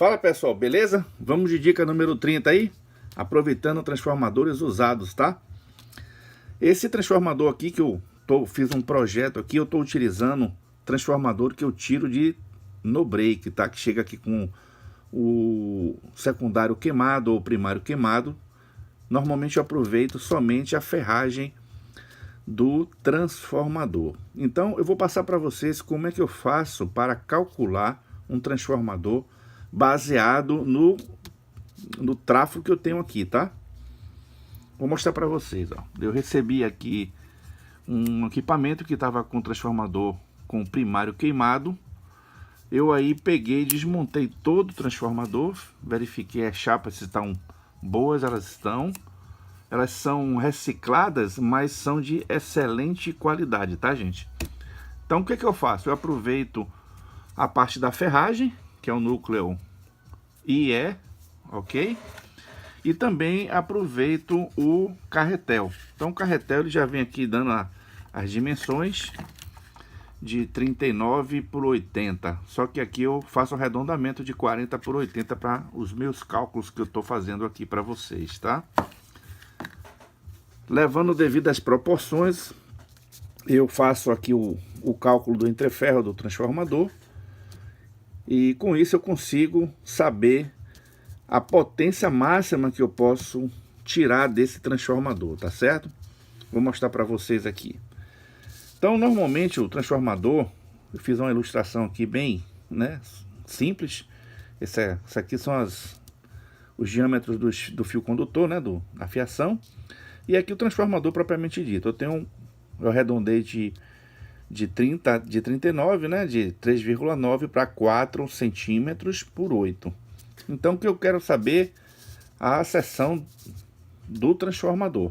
Fala pessoal, beleza? Vamos de dica número 30 aí, aproveitando transformadores usados, tá? Esse transformador aqui que fiz um projeto aqui, eu estou utilizando transformador que eu tiro de no break, tá? Que chega aqui com o secundário queimado ou primário queimado. Normalmente eu aproveito somente a ferragem do transformador. Então eu vou passar para vocês como é que eu faço para calcular um transformador baseado no tráfego que eu tenho aqui, tá? Vou mostrar para vocês, ó. Eu recebi aqui um equipamento que estava com transformador com primário queimado. Eu aí peguei e desmontei todo o transformador, verifiquei as chapas se estão boas, elas estão. Elas são recicladas, mas são de excelente qualidade, tá, gente? Então o que que eu faço? Eu aproveito a parte da ferragem, que é o núcleo IE, ok? E também aproveito o carretel. Então o carretel ele já vem aqui dando as dimensões de 39 por 80. Só que aqui eu faço o arredondamento de 40 por 80 para os meus cálculos que eu estou fazendo aqui para vocês, tá? Levando devido às proporções, eu faço aqui o cálculo do entreferro do transformador. E com isso eu consigo saber a potência máxima que eu posso tirar desse transformador, tá certo? Vou mostrar para vocês aqui. Então, normalmente o transformador, eu fiz uma ilustração aqui bem, né, simples. Essa aqui são os diâmetros do fio condutor, né, da fiação. E aqui o transformador propriamente dito. Eu arredondei de 39, né, de 3,9 para 4 centímetros por 8. Então o que eu quero saber a seção do transformador,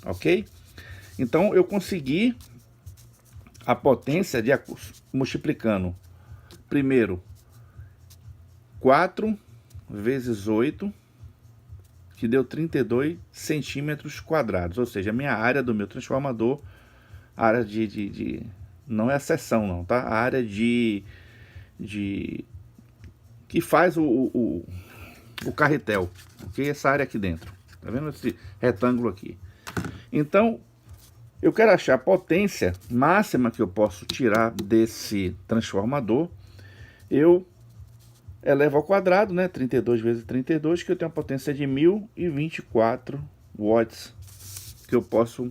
ok? Então eu consegui a potência multiplicando primeiro 4 vezes 8, que deu 32 centímetros quadrados, ou seja, a minha área do meu transformador, a área não é a seção não, tá? A área que faz o carretel, ok? Essa área aqui dentro, tá vendo esse retângulo aqui? Então, eu quero achar a potência máxima que eu posso tirar desse transformador. Eu elevo ao quadrado, né? 32 vezes 32, que eu tenho uma potência de 1024 watts que eu posso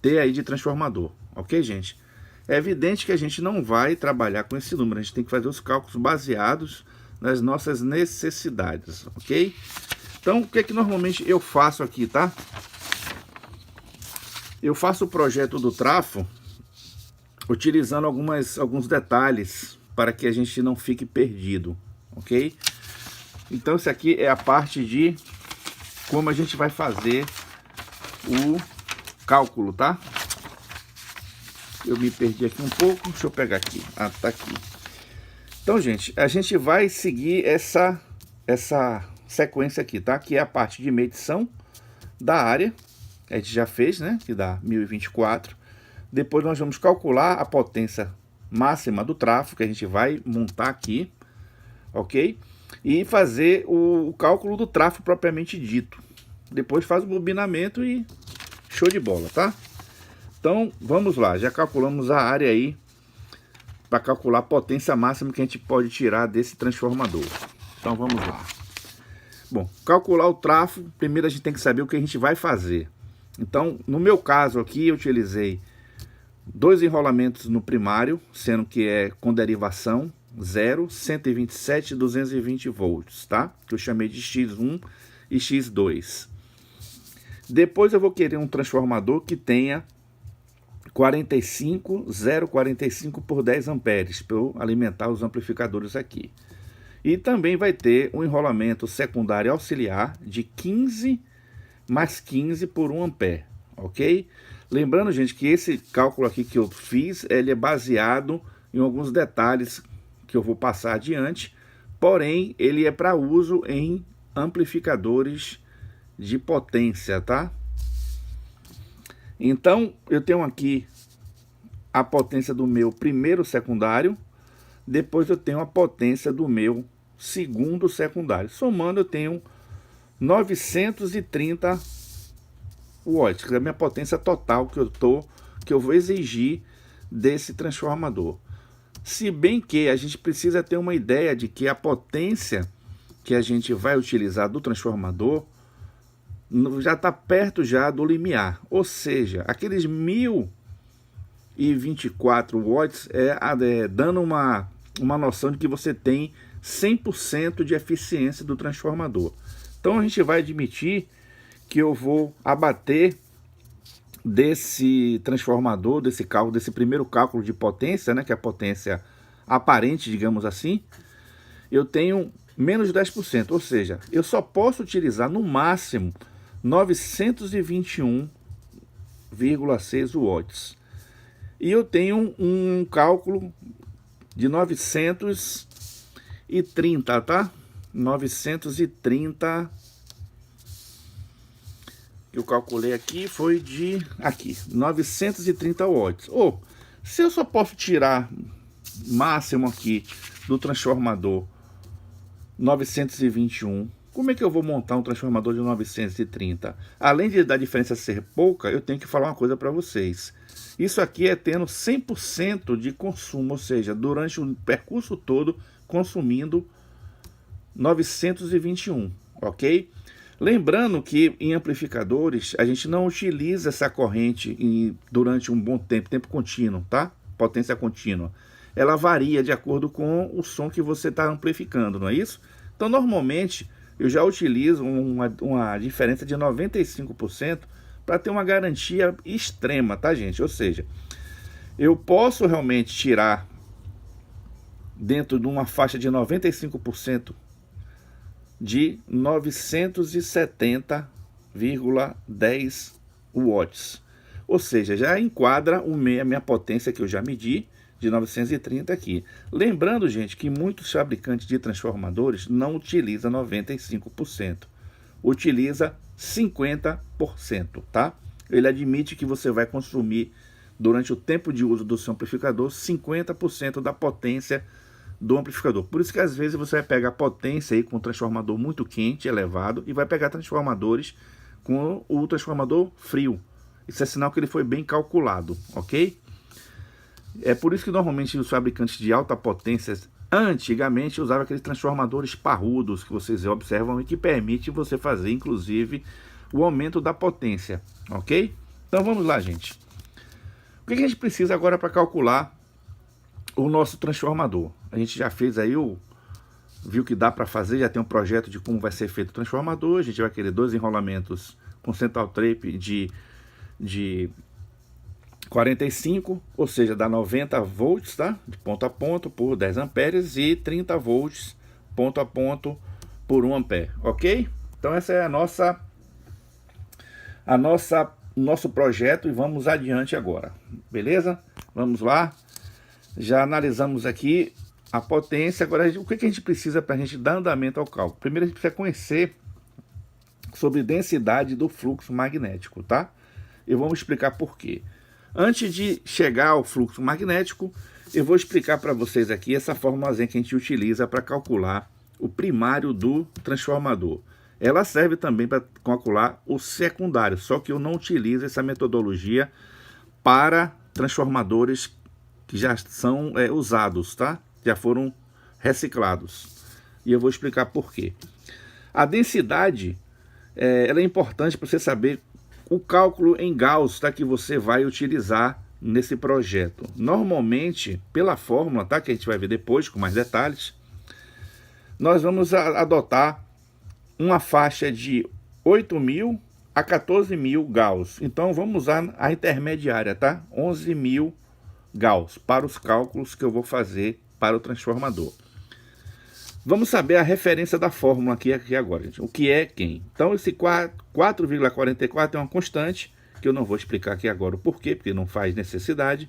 ter aí de transformador, ok, gente? É evidente que a gente não vai trabalhar com esse número, a gente tem que fazer os cálculos baseados nas nossas necessidades, ok? Então, o que é que normalmente eu faço aqui, tá? Eu faço o projeto do trafo utilizando alguns detalhes para que a gente não fique perdido, ok? Então, isso aqui é a parte de como a gente vai fazer o cálculo, tá? Eu me perdi aqui um pouco, deixa eu pegar aqui. Ah, tá aqui. Então, gente, a gente vai seguir essa sequência aqui, tá? Que é a parte de medição da área, que a gente já fez, né? Que dá 1024. Depois nós vamos calcular a potência máxima do tráfego, que a gente vai montar aqui, ok? E fazer o cálculo do tráfego propriamente dito. Depois faz o bobinamento e show de bola, tá? Então, vamos lá, já calculamos a área aí para calcular a potência máxima que a gente pode tirar desse transformador. Então, vamos lá. Bom, calcular o tráfego, primeiro a gente tem que saber o que a gente vai fazer. Então, no meu caso aqui, eu utilizei 2 enrolamentos no primário, sendo que é com derivação 0, 127 e 220 volts, tá? Que eu chamei de X1 e X2. Depois eu vou querer um transformador que tenha 0,45 por 10 amperes para eu alimentar os amplificadores aqui. E também vai ter um enrolamento secundário auxiliar de 15 mais 15 por 1 ampere, ok? Lembrando, gente, que esse cálculo aqui que eu fiz, ele é baseado em alguns detalhes que eu vou passar adiante, porém ele é para uso em amplificadores de potência, tá? Então, eu tenho aqui a potência do meu primeiro secundário, depois eu tenho a potência do meu segundo secundário. Somando, eu tenho 930 watts, que é a minha potência total que eu vou exigir desse transformador. Se bem que a gente precisa ter uma ideia de que a potência que a gente vai utilizar do transformador já está perto já do limiar, ou seja, aqueles 1024 watts dando uma noção de que você tem 100% de eficiência do transformador. Então a gente vai admitir que eu vou abater desse transformador, desse primeiro cálculo de potência, né, que é a potência aparente, digamos assim, eu tenho menos de 10%, ou seja, eu só posso utilizar no máximo 921,6 watts. E eu tenho um cálculo de 930, tá? 930, que eu calculei aqui, foi de 930 watts. Ou, se eu só posso tirar máximo aqui do transformador 921, como é que eu vou montar um transformador de 930? Além da diferença ser pouca, eu tenho que falar uma coisa para vocês. Isso aqui é tendo 100% de consumo, ou seja, durante o percurso todo consumindo 921, ok? Lembrando que em amplificadores a gente não utiliza essa corrente durante um bom tempo contínuo, tá? Potência contínua. Ela varia de acordo com o som que você está amplificando, não é isso? Então normalmente eu já utilizo uma diferença de 95% para ter uma garantia extrema, tá, gente? Ou seja, eu posso realmente tirar dentro de uma faixa de 95% de 970,10 watts. Ou seja, já enquadra a minha potência que eu já medi de 930 aqui. Lembrando, gente, que muitos fabricantes de transformadores não utilizam 95%. Utiliza 50%, tá? Ele admite que você vai consumir, durante o tempo de uso do seu amplificador, 50% da potência do amplificador. Por isso que às vezes você vai pegar potência aí com um transformador muito quente, elevado, e vai pegar transformadores com o transformador frio. Isso é sinal que ele foi bem calculado, ok? É por isso que normalmente os fabricantes de alta potência antigamente usavam aqueles transformadores parrudos que vocês observam e que permite você fazer inclusive o aumento da potência, ok? Então vamos lá, gente. O que a gente precisa agora para calcular o nosso transformador? A gente já fez aí viu que dá para fazer, já tem um projeto de como vai ser feito o transformador. A gente vai querer 2 enrolamentos com central tape de 45, ou seja, dá 90 volts, tá? De ponto a ponto por 10 amperes e 30 volts ponto a ponto por 1 ampere, ok? Então essa é nosso projeto e vamos adiante agora, beleza? Vamos lá, já analisamos aqui a potência. Agora o que a gente precisa para a gente dar andamento ao cálculo? Primeiro a gente precisa conhecer sobre densidade do fluxo magnético, tá? E vamos explicar por quê. Antes de chegar ao fluxo magnético, eu vou explicar para vocês aqui essa formulazinha que a gente utiliza para calcular o primário do transformador. Ela serve também para calcular o secundário, só que eu não utilizo essa metodologia para transformadores que já são usados, tá? Já foram reciclados. E eu vou explicar por quê. A densidade ela é importante para você saber o cálculo em Gauss, tá, que você vai utilizar nesse projeto. Normalmente, pela fórmula, tá, que a gente vai ver depois com mais detalhes, nós vamos adotar uma faixa de 8.000 a 14.000 Gauss. Então vamos usar a intermediária, tá? 11.000 Gauss para os cálculos que eu vou fazer para o transformador. Vamos saber a referência da fórmula aqui agora, gente. O que é quem? Então esse 4,44 é uma constante, que eu não vou explicar aqui agora o porquê, porque não faz necessidade.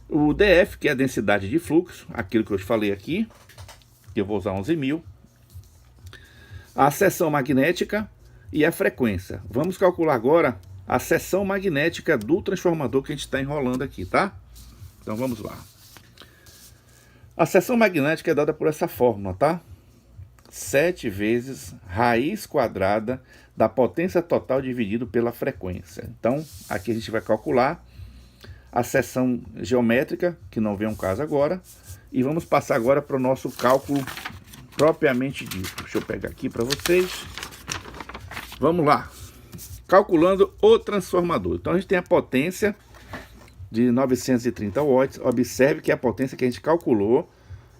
O DF, que é a densidade de fluxo, aquilo que eu falei aqui, que eu vou usar 11.000. A seção magnética e a frequência. Vamos calcular agora a seção magnética do transformador que a gente está enrolando aqui, tá? Então vamos lá. A seção magnética é dada por essa fórmula, tá? 7 vezes raiz quadrada da potência total dividido pela frequência. Então, aqui a gente vai calcular a seção geométrica, que não vem um caso agora, e vamos passar agora para o nosso cálculo propriamente dito. Deixa eu pegar aqui para vocês. Vamos lá. Calculando o transformador. Então, a gente tem a potência de 930 watts. Observe que é a potência que a gente calculou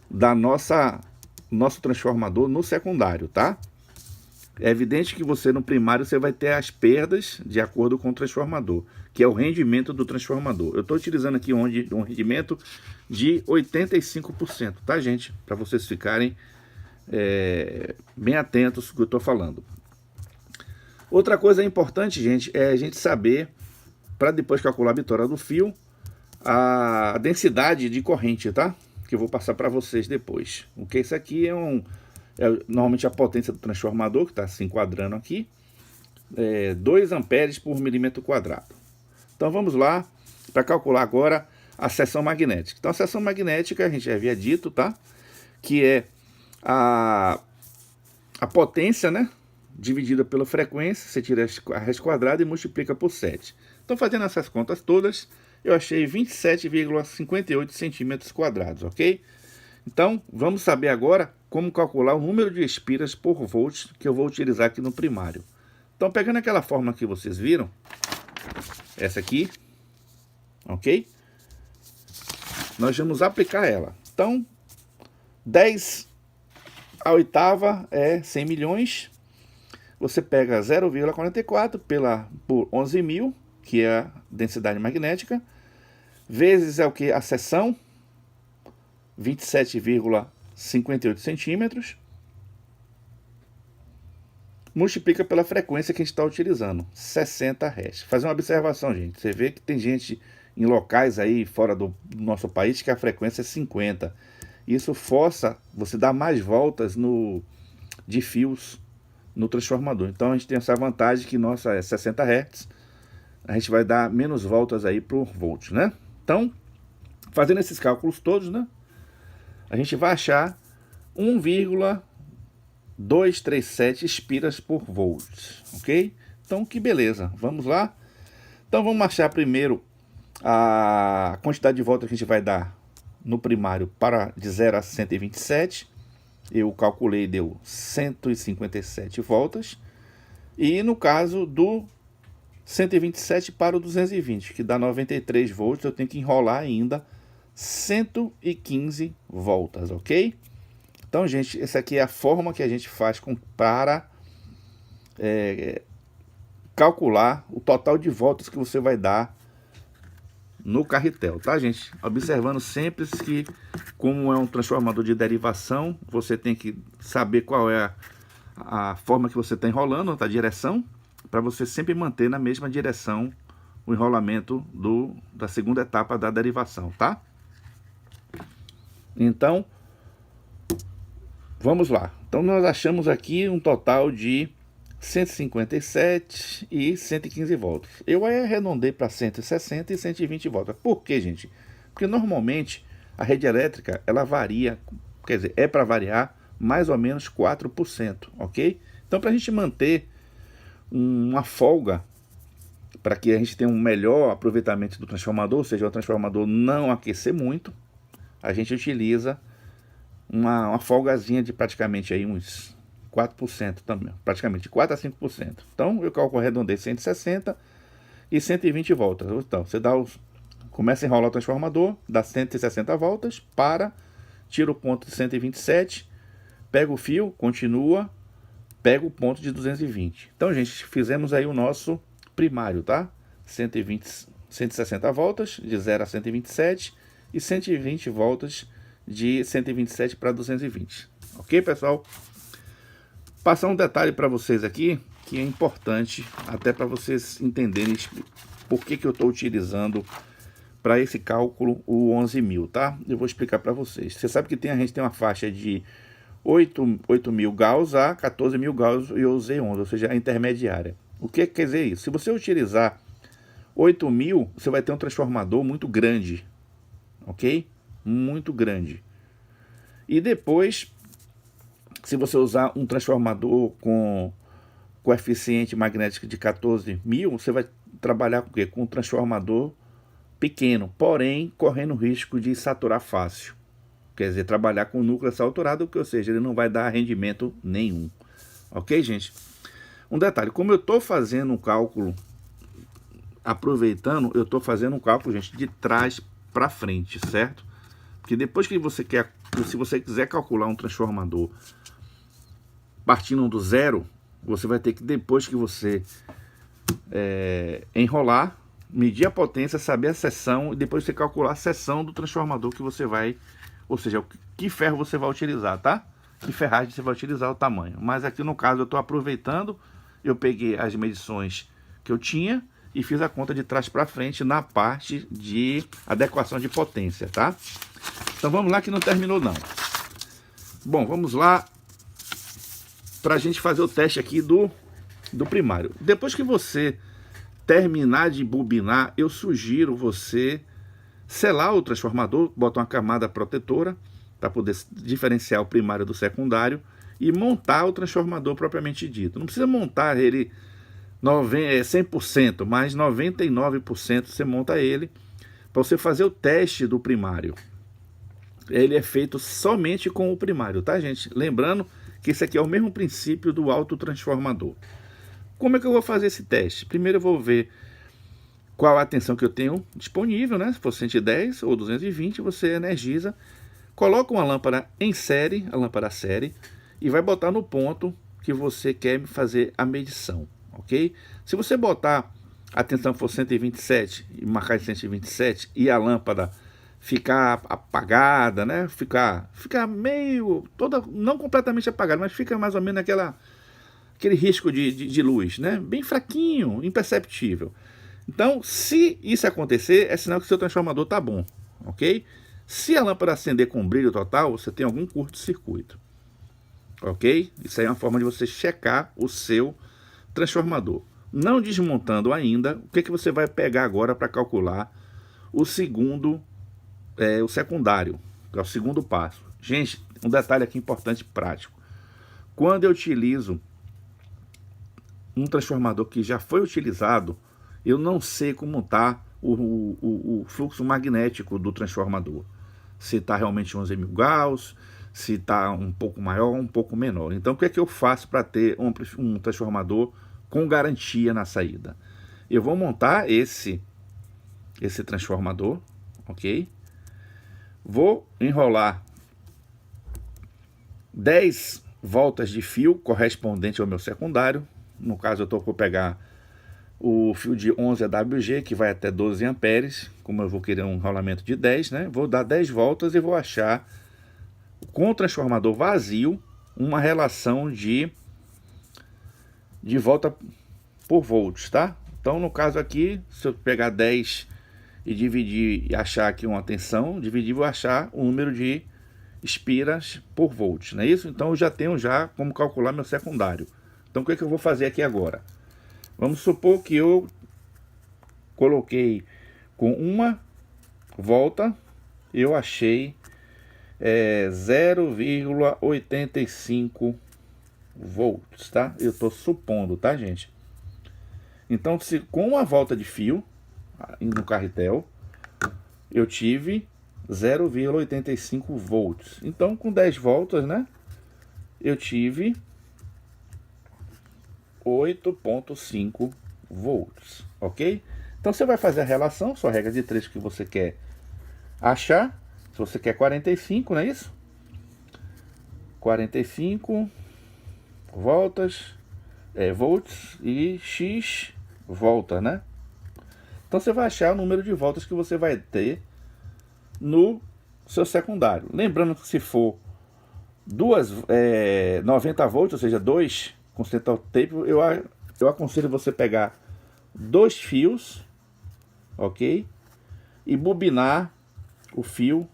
da nosso transformador no secundário, tá? É evidente que você no primário você vai ter as perdas de acordo com o transformador, que é o rendimento do transformador. Eu estou utilizando aqui um rendimento de 85%, tá, gente? Para vocês ficarem bem atentos ao que eu estou falando. Outra coisa importante, gente, é a gente saber, para depois calcular a bitora do fio, a densidade de corrente, tá? Que eu vou passar para vocês depois. O que isso aqui é normalmente a potência do transformador, que está se enquadrando aqui, 2 amperes por milímetro quadrado. Então vamos lá para calcular agora a seção magnética. Então a seção magnética, a gente já havia dito, tá? Que é a potência, né? Dividida pela frequência, você tira a raiz quadrada e multiplica por 7. Então, fazendo essas contas todas, eu achei 27,58 centímetros quadrados, ok? Então, vamos saber agora como calcular o número de espiras por volt que eu vou utilizar aqui no primário. Então, pegando aquela fórmula que vocês viram, essa aqui, ok? Nós vamos aplicar ela. Então, 10 a oitava é 100 milhões. Você pega 0,44 por 11.000, que é a densidade magnética, vezes é o que? A seção, 27,58 centímetros, multiplica pela frequência que a gente está utilizando, 60 Hz. Fazer uma observação, gente. Você vê que tem gente em locais aí fora do nosso país que a frequência é 50. Isso força você dar mais voltas de fios no transformador. Então a gente tem essa vantagem que nossa é 60 Hz, a gente vai dar menos voltas aí por volt, né? Então, fazendo esses cálculos todos, né? A gente vai achar 1,237 espiras por volt, ok? Então, que beleza. Vamos lá? Então, vamos achar primeiro a quantidade de voltas que a gente vai dar no primário de 0 a 127. Eu calculei, deu 157 voltas. E no caso do 127 para o 220, que dá 93 volts, eu tenho que enrolar ainda 115 voltas, ok? Então, gente, essa aqui é a forma que a gente faz para calcular o total de voltas que você vai dar no carretel, tá, gente? Observando sempre que, como é um transformador de derivação, você tem que saber qual é a forma que você está enrolando, a direção, para você sempre manter na mesma direção o enrolamento da segunda etapa da derivação, tá? Então, vamos lá. Então, nós achamos aqui um total de 157 e 115 voltas. Eu arredondei para 160 e 120 voltas. Por quê, gente? Porque normalmente a rede elétrica, ela varia, quer dizer, é para variar mais ou menos 4%, ok? Então, para a gente manter uma folga, para que a gente tenha um melhor aproveitamento do transformador, ou seja, o transformador não aquecer muito, a gente utiliza uma folgazinha de praticamente aí uns 4% também, praticamente 4 a 5%. Então, eu calculo, arredondei 160 e 120 voltas. Então, você começa a enrolar o transformador, dá 160 voltas, tira o ponto de 127, pega o fio, continua, pega o ponto de 220. Então, gente, fizemos aí o nosso primário, tá? 160 voltas, de 0 a 127, e 120 voltas de 127 para 220. Ok, pessoal? Passar um detalhe para vocês aqui, que é importante, até para vocês entenderem por que eu estou utilizando para esse cálculo o 11.000, tá? Eu vou explicar para vocês. Você sabe que a gente tem uma faixa de 8.000 Gauss a 14.000 Gauss, e eu usei 11, ou seja, a intermediária. O que quer dizer isso? Se você utilizar 8.000, você vai ter um transformador muito grande, ok? Muito grande. E depois, Se você usar um transformador com coeficiente magnético de 14.000, você vai trabalhar com o quê? Com um transformador pequeno, porém correndo risco de saturar fácil. Quer dizer, trabalhar com núcleo saturado, ou seja, ele não vai dar rendimento nenhum. Ok, gente? Um detalhe, como eu estou fazendo um cálculo, aproveitando, eu estou fazendo um cálculo, gente, de trás para frente, certo? Porque depois que você quer, se você quiser calcular um transformador partindo do zero, você vai ter que, depois que você enrolar, medir a potência, saber a seção, e depois você calcular a seção do transformador que você vai, ou seja, que ferro você vai utilizar, tá? Que ferragem você vai utilizar, o tamanho. Mas aqui no caso eu estou aproveitando, eu peguei as medições que eu tinha e fiz a conta de trás para frente na parte de adequação de potência, tá? Então vamos lá que não terminou não. Bom, vamos lá para a gente fazer o teste aqui do primário. Depois que você terminar de bobinar, eu sugiro você selar o transformador, botar uma camada protetora para poder diferenciar o primário do secundário e montar o transformador propriamente dito. Não precisa montar ele 100%, mas 99% você monta ele para você fazer o teste do primário. Ele é feito somente com o primário, tá, gente? Lembrando que esse aqui é o mesmo princípio do autotransformador. Como é que eu vou fazer esse teste? Primeiro eu vou ver qual a tensão que eu tenho disponível, né? Se for 110 ou 220, você energiza, coloca uma lâmpada em série, a lâmpada série, e vai botar no ponto que você quer fazer a medição, ok? Se você botar a tensão for 127 e marcar de 127 e a lâmpada ficar apagada, né? Ficar meio, toda, não completamente apagada, mas fica mais ou menos aquele risco de luz, né? Bem fraquinho, imperceptível. Então, se isso acontecer, é sinal que seu transformador está bom, ok? Se a lâmpada acender com brilho total, você tem algum curto-circuito, ok? Isso aí é uma forma de você checar o seu transformador. Não desmontando ainda, o que você vai pegar agora para calcular o segundo, o secundário, que é o segundo passo. Gente, um detalhe aqui importante e prático. Quando eu utilizo um transformador que já foi utilizado, eu não sei como está o fluxo magnético do transformador. Se está realmente 11.000 Gauss, se está um pouco maior ou um pouco menor. Então, o que é que eu faço para ter um transformador com garantia na saída? Eu vou montar esse transformador, ok? Vou enrolar 10 voltas de fio correspondente ao meu secundário. No caso, eu estou por pegar o fio de 11 AWG, que vai até 12 amperes. Como eu vou querer um enrolamento de 10, né? Vou dar 10 voltas e vou achar, com o transformador vazio, uma relação de volta por volts, tá? Então, no caso aqui, se eu pegar 10 e dividir e achar aqui uma tensão, dividir, vou achar o número de espiras por volt, não é isso? Então eu já tenho como calcular meu secundário. Então o que é que eu vou fazer aqui agora? Vamos supor que eu coloquei com uma volta, eu achei 0,85 volts, tá? Eu estou supondo, tá, gente? Então, se com uma volta de fio no carretel, eu tive 0,85 volts. Então, com 10 voltas, né, eu tive 8,5 volts, ok? Então, você vai fazer a relação, sua regra de 3 que você quer achar. Se você quer 45, não é isso? 45 voltas, volts e X volta, né? Então você vai achar o número de voltas que você vai ter no seu secundário. Lembrando que se for 90 volts, ou seja, 2 com central tape, eu aconselho você pegar 2 fios, ok? E bobinar o fio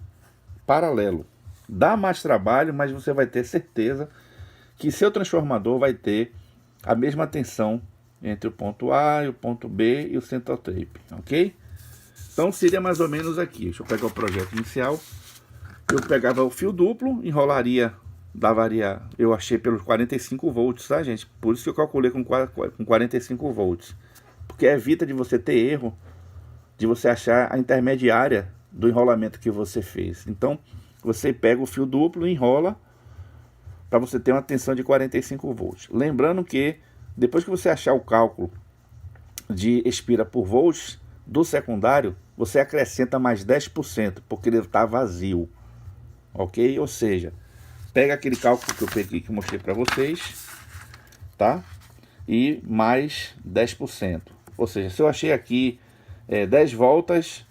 paralelo. Dá mais trabalho, mas você vai ter certeza que seu transformador vai ter a mesma tensão entre o ponto A e o ponto B e o central tape, ok? Então seria mais ou menos aqui. Deixa eu pegar o projeto inicial. Eu pegava o fio duplo, enrolaria daria, eu achei pelos 45 volts, tá, gente? Por isso que eu calculei com 45 volts. Porque evita de você ter erro, de você achar a intermediária do enrolamento que você fez. Então, você pega o fio duplo e enrola para você ter uma tensão de 45 volts. Lembrando que, depois que você achar o cálculo de expira por volts do secundário, você acrescenta mais 10%, porque ele está vazio. Ok? Ou seja, pega aquele cálculo que eu peguei, que eu mostrei para vocês, tá? E mais 10%. Ou seja, se eu achei aqui 10 voltas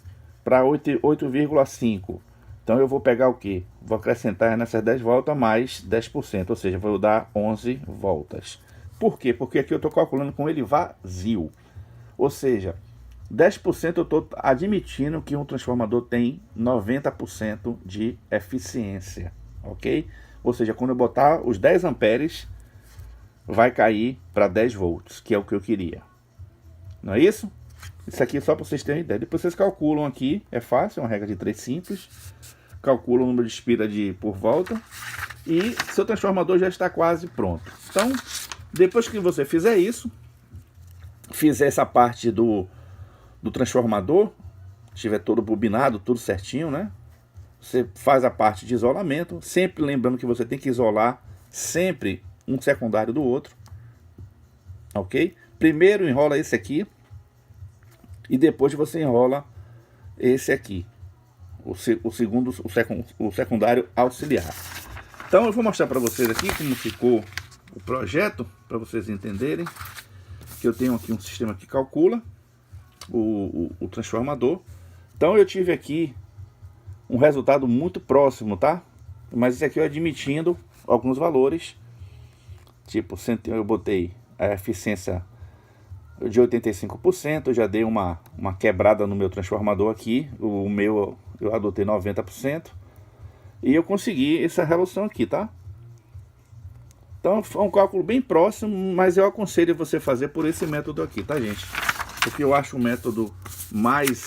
para 8,5, então eu vou pegar o que? Vou acrescentar nessas 10 voltas mais 10%, ou seja, vou dar 11 voltas. Por quê? Porque aqui eu estou calculando com ele vazio. Ou seja, 10% eu estou admitindo que um transformador tem 90% de eficiência, ok? Ou seja, quando eu botar os 10 amperes, vai cair para 10 volts, que é o que eu queria. Não é isso? Isso aqui é só para vocês terem ideia. Depois vocês calculam aqui, é fácil, é uma regra de 3 simples. Calcula o número de expira por volta e seu transformador já está quase pronto. Então, depois que você fizer isso, fizer essa parte do transformador, estiver todo bobinado, tudo certinho, né? Você faz a parte de isolamento, sempre lembrando que você tem que isolar sempre um secundário do outro, ok? Primeiro enrola esse aqui e depois você enrola esse aqui, o secundário auxiliar. Então eu vou mostrar para vocês aqui como ficou o projeto, para vocês entenderem que eu tenho aqui um sistema que calcula o transformador. Então eu tive aqui um resultado muito próximo, tá? Mas isso aqui eu admitindo alguns valores, tipo, eu botei a eficiência de 85%, eu já dei uma quebrada no meu transformador aqui, o meu eu adotei 90%, e eu consegui essa relação aqui, tá? Então é um cálculo bem próximo, mas eu aconselho você fazer por esse método aqui, tá, gente? Porque eu acho um método mais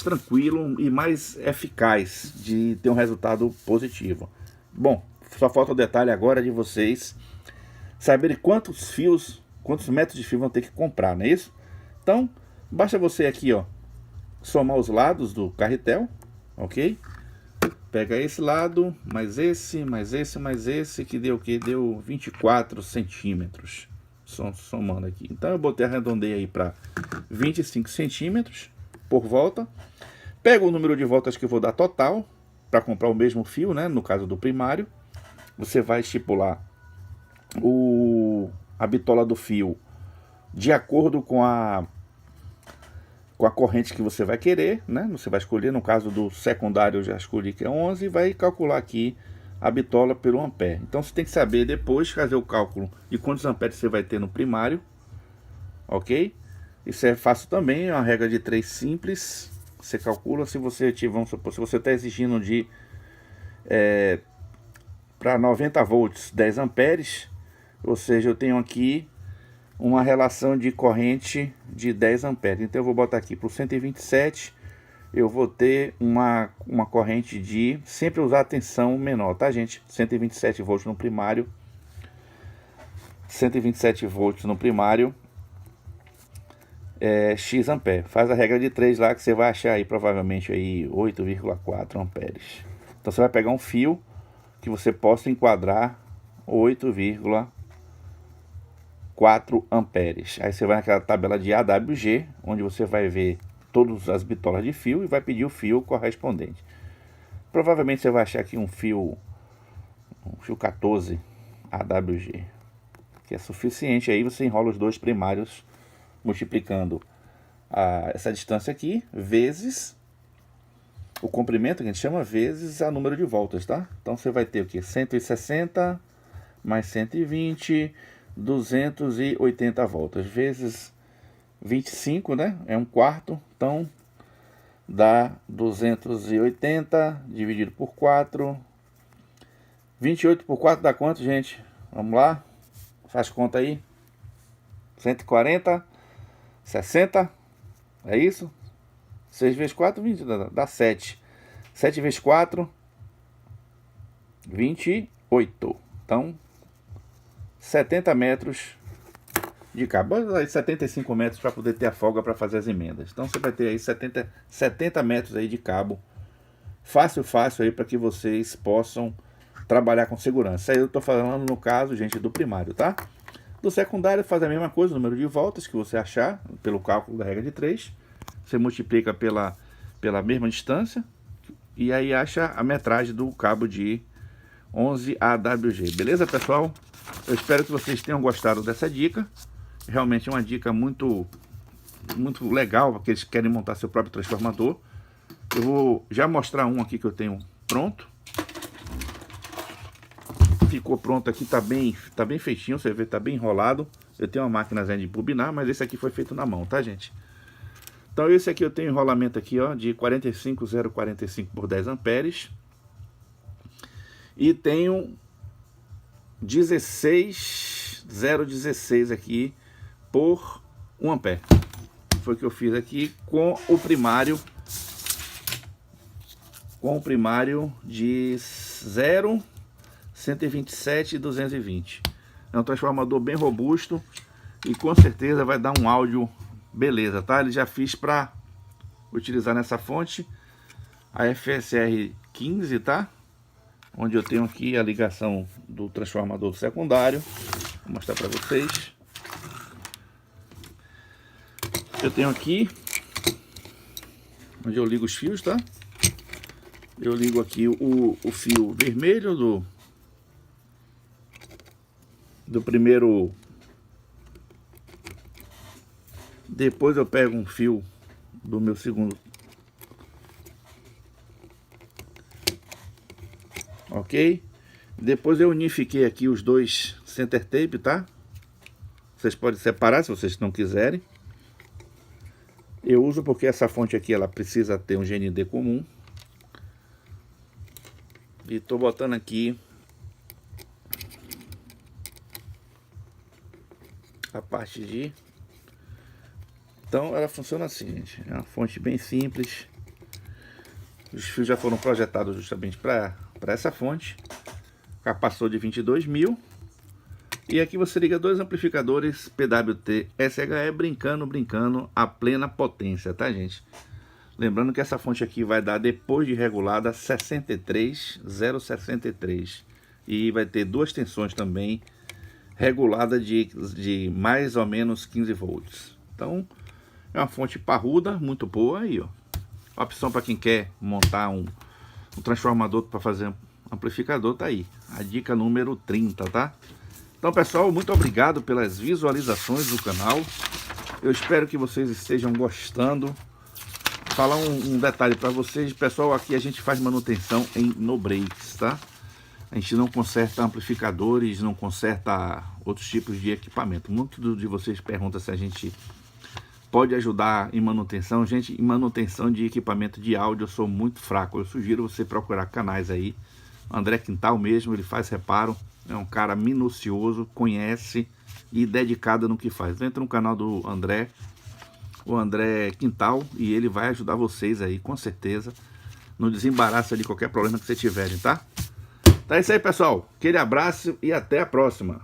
tranquilo e mais eficaz de ter um resultado positivo. Bom, só falta o detalhe agora de vocês saberem quantos metros de fio vão ter que comprar, não é isso? Então, basta você aqui, ó, somar os lados do carretel, ok? Pega esse lado, mais esse, mais esse, mais esse, que deu o que? Deu 24 centímetros, somando aqui. Então eu arredondei aí para 25 centímetros por volta. Pega o número de voltas que eu vou dar total, para comprar o mesmo fio, né? No caso do primário, você vai estipular a bitola do fio de acordo com a corrente que você vai querer, né? Você vai escolher, no caso do secundário eu já escolhi que é 11, e vai calcular aqui a bitola pelo ampere. Então você tem que saber depois fazer o cálculo de quantos amperes você vai ter no primário, ok? Isso é fácil também, é uma regra de 3 simples. Você calcula, se você tiver, vamos supor, se você está exigindo de para 90 volts 10 amperes, ou seja, eu tenho aqui uma relação de corrente de 10 amperes. Então eu vou botar aqui para o 127, eu vou ter uma corrente de, sempre usar a tensão menor, tá, gente? 127 volts no primário, 127 volts no primário, X ampere. Faz a regra de 3 lá que você vai achar aí provavelmente aí 8,4 amperes. Então você vai pegar um fio que você possa enquadrar 8,4 amperes. Aí você vai naquela tabela de AWG, onde você vai ver todas as bitolas de fio e vai pedir o fio correspondente. Provavelmente você vai achar aqui um fio 14 AWG, que é suficiente. Aí você enrola os dois primários, multiplicando essa distância aqui, vezes o comprimento, que a gente chama, vezes a número de voltas, tá? Então você vai ter o que? 160 mais 120, 280 voltas, vezes 25, né? É um quarto, então dá 280 dividido por 4. 28 por 4 dá quanto, gente? Vamos lá? Faz conta aí. 140, 60, é isso? 6 vezes 4, 20, dá 7. 7 vezes 4, 20, 8. Então, 70 metros de cabo. 75 metros para poder ter a folga para fazer as emendas. Então, você vai ter aí 70 metros aí de cabo. Fácil aí para que vocês possam trabalhar com segurança. Aí eu estou falando no caso, gente, do primário, tá? Do secundário faz a mesma coisa, o número de voltas que você achar, pelo cálculo da regra de 3. Você multiplica pela mesma distância e aí acha a metragem do cabo de 11 AWG. Beleza, pessoal? Eu espero que vocês tenham gostado dessa dica. Realmente é uma dica muito legal para aqueles que querem montar seu próprio transformador. Eu vou já mostrar um aqui que eu tenho pronto. Ficou pronto aqui, tá bem feitinho, você vê, tá bem enrolado. Eu tenho uma máquina de bobinar, mas esse aqui foi feito na mão, tá, gente? Então esse aqui eu tenho enrolamento aqui, ó, de 45,045 por 10 amperes. E tenho 16,016 aqui por 1 ampere. Foi o que eu fiz aqui com o primário. De 0,127,220. É um transformador bem robusto e com certeza vai dar um áudio beleza, tá? Ele já fiz para utilizar nessa fonte a FSR 15, tá? Onde eu tenho aqui a ligação do transformador secundário. Vou mostrar para vocês. Eu tenho aqui onde eu ligo os fios, tá? Eu ligo aqui o fio vermelho do primeiro. Depois eu pego um fio do meu segundo. Ok? Depois eu unifiquei aqui os dois center tape, tá? Vocês podem separar se vocês não quiserem. Eu uso porque essa fonte aqui ela precisa ter um GND comum. E tô botando aqui a parte de... Então ela funciona assim, gente. É uma fonte bem simples. Os fios já foram projetados justamente para essa fonte. Capacitor de 22.000. E aqui você liga dois amplificadores PWT SHE brincando a plena potência, tá, gente? Lembrando que essa fonte aqui vai dar, depois de regulada, 63,063. E vai ter duas tensões também, regulada de mais ou menos 15 volts. Então, é uma fonte parruda, muito boa aí, ó. Opção para quem quer montar um transformador para fazer amplificador, tá aí. A dica número 30, tá? Então, pessoal, muito obrigado pelas visualizações do canal. Eu espero que vocês estejam gostando. Falar um detalhe para vocês, pessoal, aqui a gente faz manutenção em no breaks, tá? A gente não conserta amplificadores, não conserta outros tipos de equipamento. Muitos de vocês perguntam se a gente pode ajudar em manutenção. Gente, em manutenção de equipamento de áudio eu sou muito fraco. Eu sugiro você procurar canais aí. André Quintal mesmo, ele faz reparo. É um cara minucioso, conhece e dedicado no que faz. Entra no canal do André, o André Quintal, e ele vai ajudar vocês aí, com certeza, no desembaraço de qualquer problema que vocês tiverem, tá? Então é isso aí, pessoal. Aquele abraço e até a próxima.